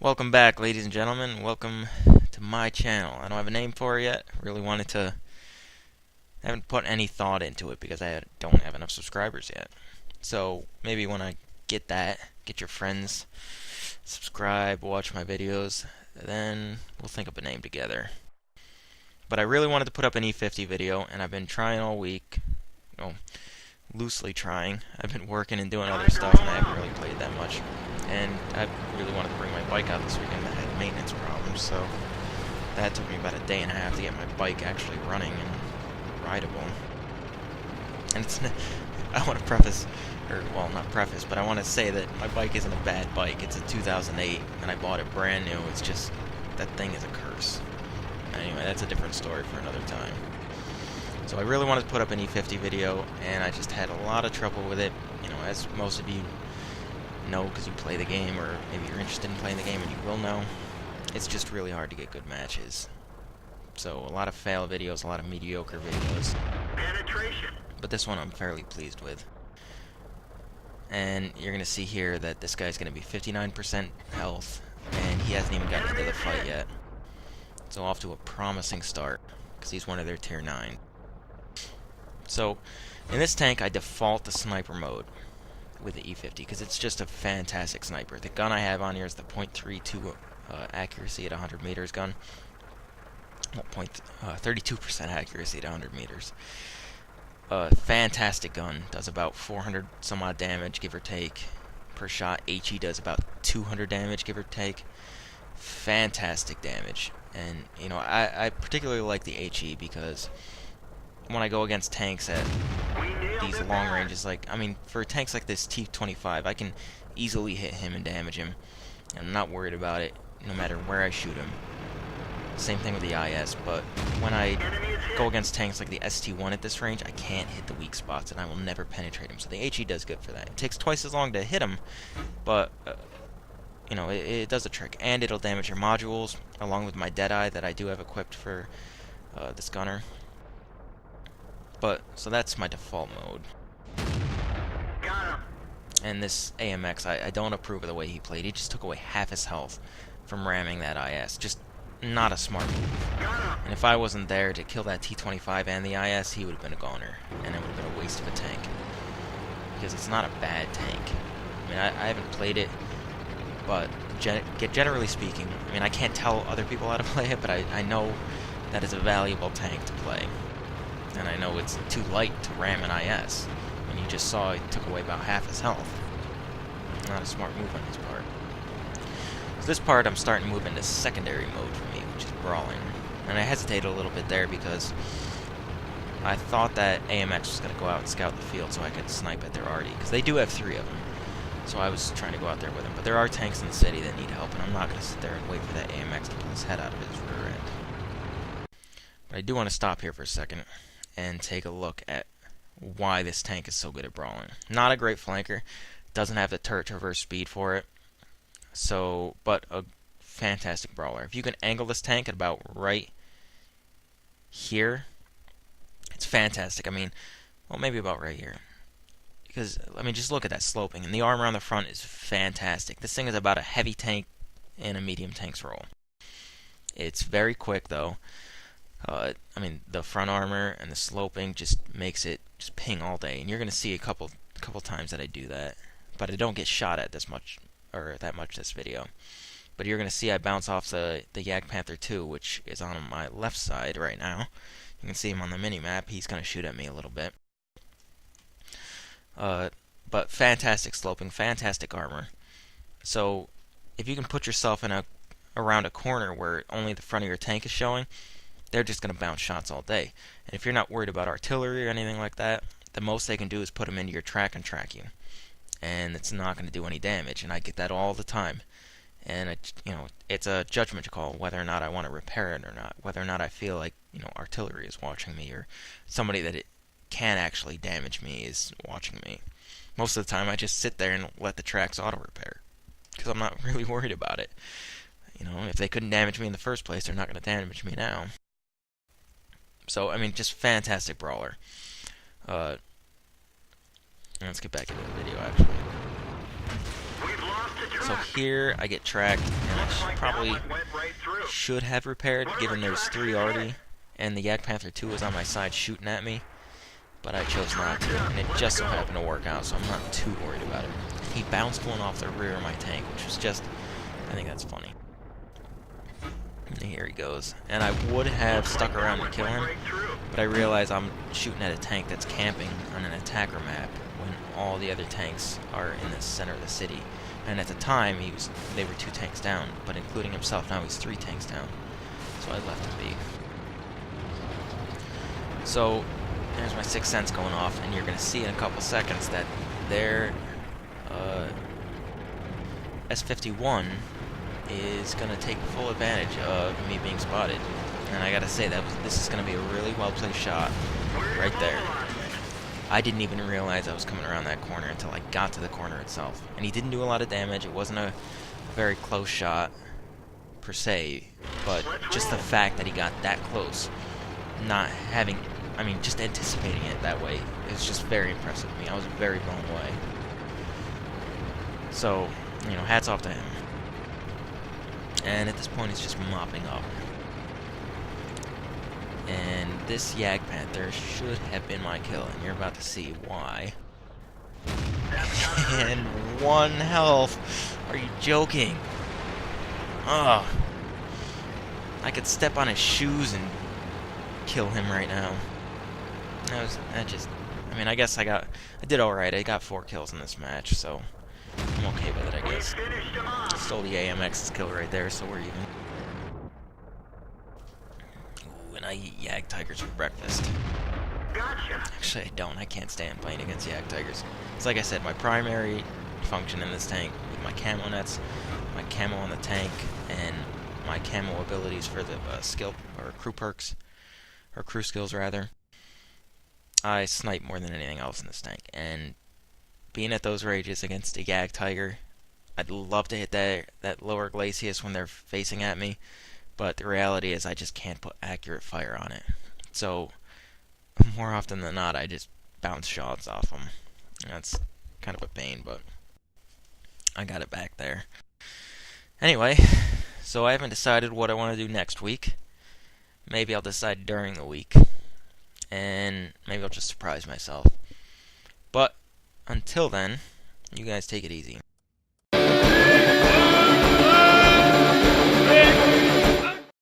Welcome back, ladies and gentlemen. Welcome to my channel. I don't have a name for it yet. Really wanted to. Haven't put any thought into it because I don't have enough subscribers yet. So maybe when I get that, get your friends, subscribe, watch my videos, then we'll think up a name together. But I really wanted to put up an E50 video, and I've been trying all week. Well, loosely trying. I've been working and doing other stuff, and I haven't really played that much. And I really wanted to bring my bike out this weekend. I had maintenance problems, so that took me about a day and a half to get my bike actually running and rideable. And it's I want to preface, or well, not preface, but I want to say that my bike isn't a bad bike. It's a 2008, and I bought it brand new. It's just that thing is a curse. Anyway, that's a different story for another time. So I really wanted to put up an E50 video, and I just had a lot of trouble with it. You know, as most of you know, because you play the game, or maybe you're interested in playing the game, and you will know, it's just really hard to get good matches. So a lot of fail videos, a lot of mediocre videos. Penetration. But this one I'm fairly pleased with. And you're going to see here that this guy's going to be 59% health, and he hasn't even gotten into the fight yet. So off to a promising start, because he's one of their tier 9. So, in this tank, I default to sniper mode with the E50, because it's just a fantastic sniper. The gun I have on here is the .32 accuracy at 100 meters gun. Well, 32% accuracy at 100 meters. Fantastic gun. Does about 400 some odd damage, give or take, per shot. HE does about 200 damage, give or take. Fantastic damage. And, you know, I particularly like the HE because when I go against tanks at these long ranges, like, I mean, for tanks like this T-25, I can easily hit him and damage him, and I'm not worried about it no matter where I shoot him. Same thing with the IS, but when I go against tanks like the ST-1 at this range, I can't hit the weak spots, and I will never penetrate him, so the HE does good for that. It takes twice as long to hit him, but, you know, it does a trick, and it'll damage your modules, along with my Deadeye that I do have equipped for this gunner. But, so that's my default mode. And this AMX, I don't approve of the way he played. He just took away half his health from ramming that IS. Just not a smart move. And if I wasn't there to kill that T-25 and the IS, he would have been a goner. And it would have been a waste of a tank. Because it's not a bad tank. I mean, I haven't played it, but generally speaking, I mean, I can't tell other people how to play it, but I know that it's a valuable tank to play. And I know it's too light to ram an IS. And you just saw he took away about half his health. Not a smart move on his part. So this part I'm starting to move into secondary mode for me, which is brawling. And I hesitated a little bit there because I thought that AMX was going to go out and scout the field so I could snipe at their arty. Because they do have 3 of them. So I was trying to go out there with them. But there are tanks in the city that need help, and I'm not going to sit there and wait for that AMX to pull his head out of his rear end. But I do want to stop here for a second and take a look at why this tank is so good at brawling. Not a great flanker, doesn't have the turret traverse speed for it, so, but a fantastic brawler. If you can angle this tank at about right here, it's fantastic. I mean, well, maybe about right here. Because, I mean, just look at that sloping, and the armor on the front is fantastic. This thing is about a heavy tank in a medium tank's role. It's very quick, though. I mean, the front armor and the sloping just makes it just ping all day, and you're gonna see a couple times that I do that, but I don't get shot at this much or that much this video. But you're gonna see I bounce off the Jagdpanther 2, which is on my left side right now. You can see him on the mini map. He's gonna shoot at me a little bit. But fantastic sloping, fantastic armor. So if you can put yourself in around a corner where only the front of your tank is showing, they're just going to bounce shots all day. And if you're not worried about artillery or anything like that, the most they can do is put them into your track and track you. And it's not going to do any damage, and I get that all the time. And, you know, it's a judgment call whether or not I want to repair it or not, whether or not I feel like, you know, artillery is watching me, or somebody that it can actually damage me is watching me. Most of the time I just sit there and let the tracks auto-repair, because I'm not really worried about it. You know, if they couldn't damage me in the first place, they're not going to damage me now. So, I mean, just fantastic brawler. Let's get back into the video, actually. So here I get tracked, and I probably should have repaired, given there's 3 already, and the Yak Panther 2 was on my side shooting at me, but I chose not to, and it just so happened to work out, so I'm not too worried about it. He bounced one off the rear of my tank, which was just, I think that's funny. And here he goes. And I would have stuck around to kill him, but I realize I'm shooting at a tank that's camping on an attacker map when all the other tanks are in the center of the city. And at the time, they were 2 tanks down, but including himself, now he's 3 tanks down. So I left him be. So there's my 6th sense going off, and you're going to see in a couple seconds that their S51 is going to take full advantage of me being spotted. And I gotta say, this is going to be a really well-placed shot right there. I didn't even realize I was coming around that corner until I got to the corner itself. And he didn't do a lot of damage. It wasn't a very close shot, per se, but just the fact that he got that close, just anticipating it that way, is just very impressive to me. I was very blown away. So, hats off to him. And at this point, it's just mopping up. And this Yak Panther should have been my kill, and you're about to see why. And 1 health! Are you joking? Ugh. I could step on his shoes and kill him right now. I guess I did alright. I got 4 kills in this match, so I'm okay with it, I guess. Stole the AMX's kill right there, so we're even. Ooh, and I eat Yak Tigers for breakfast. Actually, I don't. I can't stand playing against Yak Tigers. It's like I said, my primary function in this tank, with my camo nets, my camo on the tank, and my camo abilities for the skill, or crew perks, or crew skills rather, I snipe more than anything else in this tank. And being at those ranges against a Yak Tiger, I'd love to hit that lower glacis when they're facing at me, but the reality is I just can't put accurate fire on it. So more often than not, I just bounce shots off them. And that's kind of a pain, but I got it back there. Anyway, so I haven't decided what I want to do next week. Maybe I'll decide during the week, and maybe I'll just surprise myself. But until then, you guys take it easy.